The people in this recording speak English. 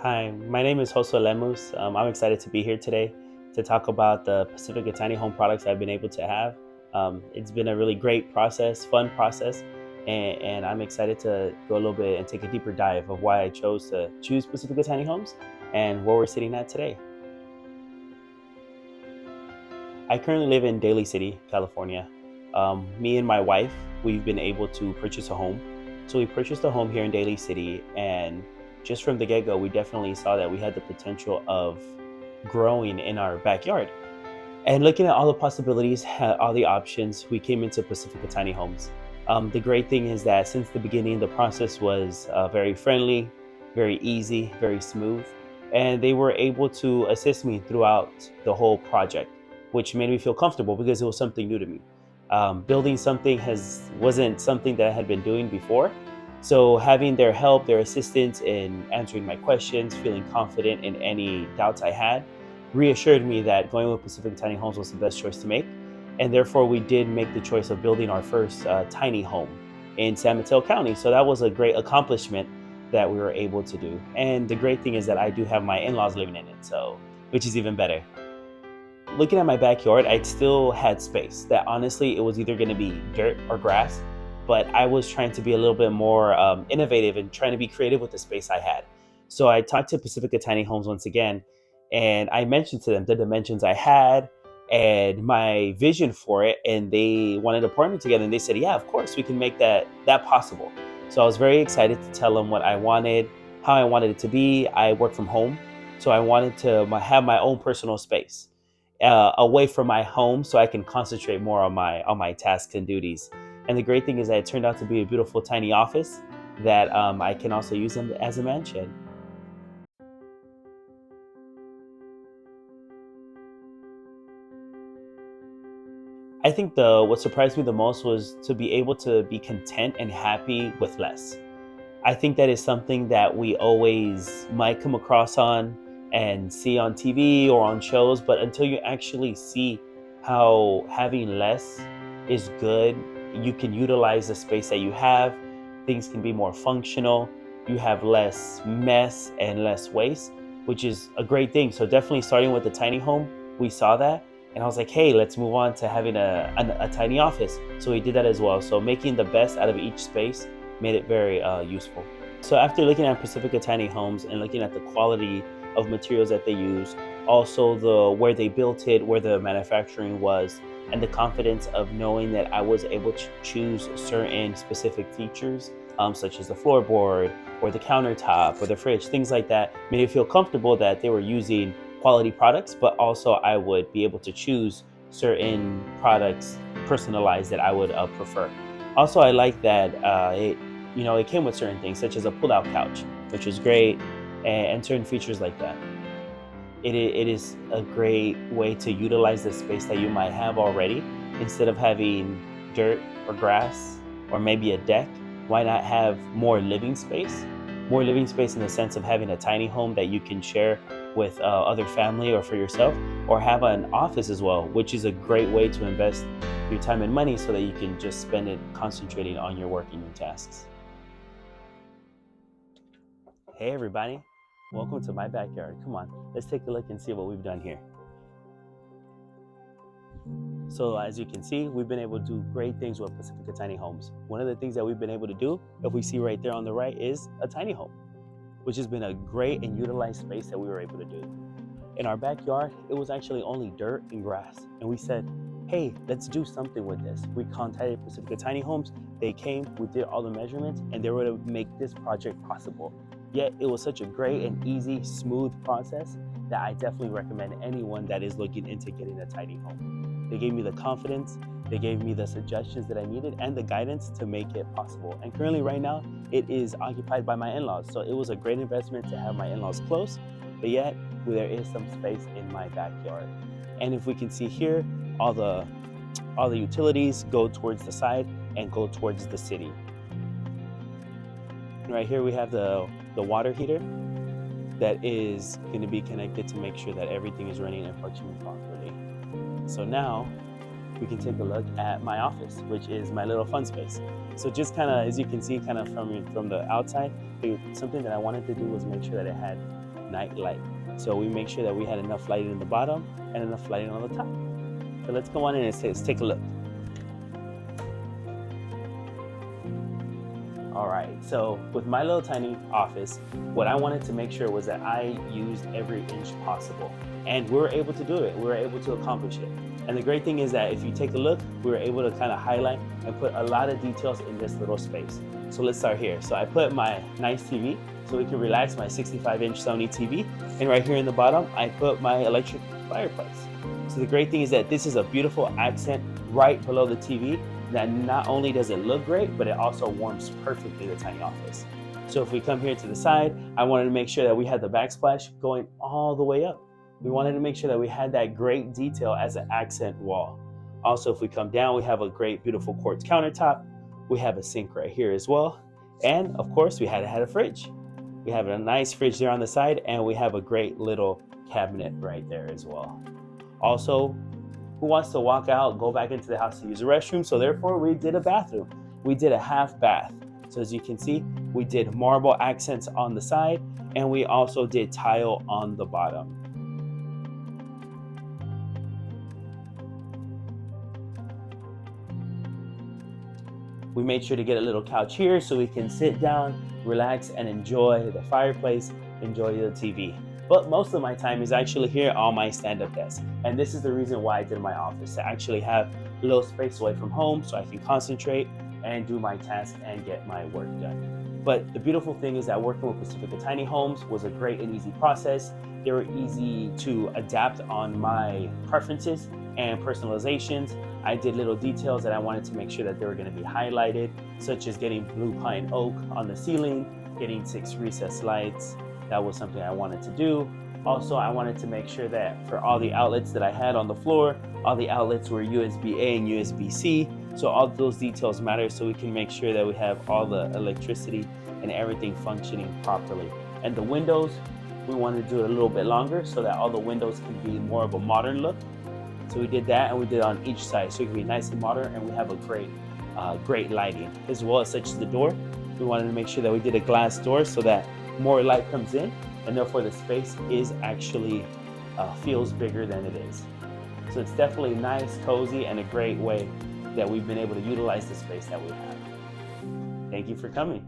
Hi, my name is Josue. I'm excited to be here today to talk about the Pacifica tiny home products I've been able to have. It's been a really great process, fun process, and I'm excited to go a little bit and take a deeper dive of why I chose to choose Pacifica tiny homes and where we're sitting at today. I currently live in Daly City, California. Me and my wife, we've been able to purchase a home. So we purchased a home here in Daly City, and just from the get go, we definitely saw that we had the potential of growing in our backyard. And looking at all the possibilities, all the options, we came into Pacifica Tiny Homes. The great thing is that since the beginning, the process was very friendly, very easy, very smooth, and they were able to assist me throughout the whole project, which made me feel comfortable because it was something new to me. Building something wasn't something that I had been doing before, so having their help, their assistance in answering my questions, feeling confident in any doubts I had, reassured me that going with Pacific Tiny Homes was the best choice to make. And therefore, we did make the choice of building our first tiny home in San Mateo County. So that was a great accomplishment that we were able to do. And the great thing is that I do have my in-laws living in it, so which is even better. Looking at my backyard, I still had space that honestly, it was either going to be dirt or grass, but I was trying to be a little bit more innovative and trying to be creative with the space I had. So I talked to Pacifica Tiny Homes once again, and I mentioned to them the dimensions I had and my vision for it, and they wanted to partner together, and they said, yeah, of course, we can make that possible. So I was very excited to tell them what I wanted, how I wanted it to be. I work from home, so I wanted to have my own personal space away from my home so I can concentrate more on my tasks and duties. And the great thing is that it turned out to be a beautiful tiny office that I can also use them as a man shed. I think the what surprised me the most was to be able to be content and happy with less. I think that is something that we always might come across on and see on TV or on shows, but until you actually see how having less is good, you can utilize the space that you have, things can be more functional, you have less mess and less waste, which is a great thing. So, definitely starting with the tiny home, we saw that. And I was like, hey, let's move on to having a tiny office. So we did that as well. So making the best out of each space made it very useful. So after looking at Pacifica Tiny Homes and looking at the quality of materials that they use, also the where they built it, where the manufacturing was, and the confidence of knowing that I was able to choose certain specific features, such as the floorboard or the countertop or the fridge, things like that, made me feel comfortable that they were using quality products, but also I would be able to choose certain products personalized that I would prefer. Also, I like that it came with certain things such as a pull-out couch, which was great, and certain features like that. It is a great way to utilize the space that you might have already instead of having dirt or grass or maybe a deck. Why not have more living space? More living space in the sense of having a tiny home that you can share with other family or for yourself, or have an office as well, which is a great way to invest your time and money so that you can just spend it concentrating on your work and your tasks. Hey everybody, welcome to my backyard. Come on, let's take a look and see what we've done here. So as you can see, we've been able to do great things with Pacifica Tiny Homes. One of the things that we've been able to do, if we see right there on the right, is a tiny home, which has been a great and utilized space that we were able to do. In our backyard, it was actually only dirt and grass. And we said, hey, let's do something with this. We contacted Pacifica Tiny Homes. They came, we did all the measurements, and they were to make this project possible. Yet it was such a great and easy, smooth process that I definitely recommend anyone that is looking into getting a tiny home. They gave me the confidence, they gave me the suggestions that I needed and the guidance to make it possible. And currently right now, it is occupied by my in-laws. So it was a great investment to have my in-laws close, but yet there is some space in my backyard. And if we can see here, all the utilities go towards the side and go towards the city. Right here we have the water heater that is going to be connected to make sure that everything is running and functioning properly. So now we can take a look at my office, which is my little fun space. So just kind of, as you can see, kind of from the outside, something that I wanted to do was make sure that it had night light. So we make sure that we had enough lighting in the bottom and enough lighting on the top. So let's go on in and let's take a look. All right, so with my little tiny office, what I wanted to make sure was that I used every inch possible. And we were able to do it. We were able to accomplish it. And the great thing is that if you take a look, we were able to kind of highlight and put a lot of details in this little space. So let's start here. So I put my nice TV so we can relax, my 65-inch Sony TV. And right here in the bottom, I put my electric fireplace. So the great thing is that this is a beautiful accent right below the TV that not only does it look great, but it also warms perfectly the tiny office. So if we come here to the side, I wanted to make sure that we had the backsplash going all the way up. We wanted to make sure that we had that great detail as an accent wall. Also, if we come down, we have a great, beautiful quartz countertop. We have a sink right here as well. And of course, we had to have a fridge. We have a nice fridge there on the side, and we have a great little cabinet right there as well. Also, who wants to walk out, go back into the house to use the restroom? So therefore, we did a bathroom. We did a half bath. So as you can see, we did marble accents on the side, and we also did tile on the bottom. We made sure to get a little couch here so we can sit down, relax, and enjoy the fireplace, enjoy the TV. But most of my time is actually here on my stand-up desk. And this is the reason why I did my office, to actually have a little space away from home so I can concentrate and do my tasks and get my work done. But the beautiful thing is that working with Pacifica Tiny Homes was a great and easy process. They were easy to adapt on my preferences and personalizations. I did little details that I wanted to make sure that they were going to be highlighted, such as getting blue pine oak on the ceiling, getting 6 recessed lights. That was something I wanted to do. Also, I wanted to make sure that for all the outlets that I had on the floor, all the outlets were USB-A and USB-C. So all those details matter, so we can make sure that we have all the electricity and everything functioning properly. And the windows, we wanted to do it a little bit longer so that all the windows can be more of a modern look. So we did that, and we did it on each side, so it can be nice and modern, and we have a great lighting, as well as such as the door. We wanted to make sure that we did a glass door so that more light comes in, and therefore the space is actually feels bigger than it is. So it's definitely nice, cozy, and a great way that we've been able to utilize the space that we have. Thank you for coming.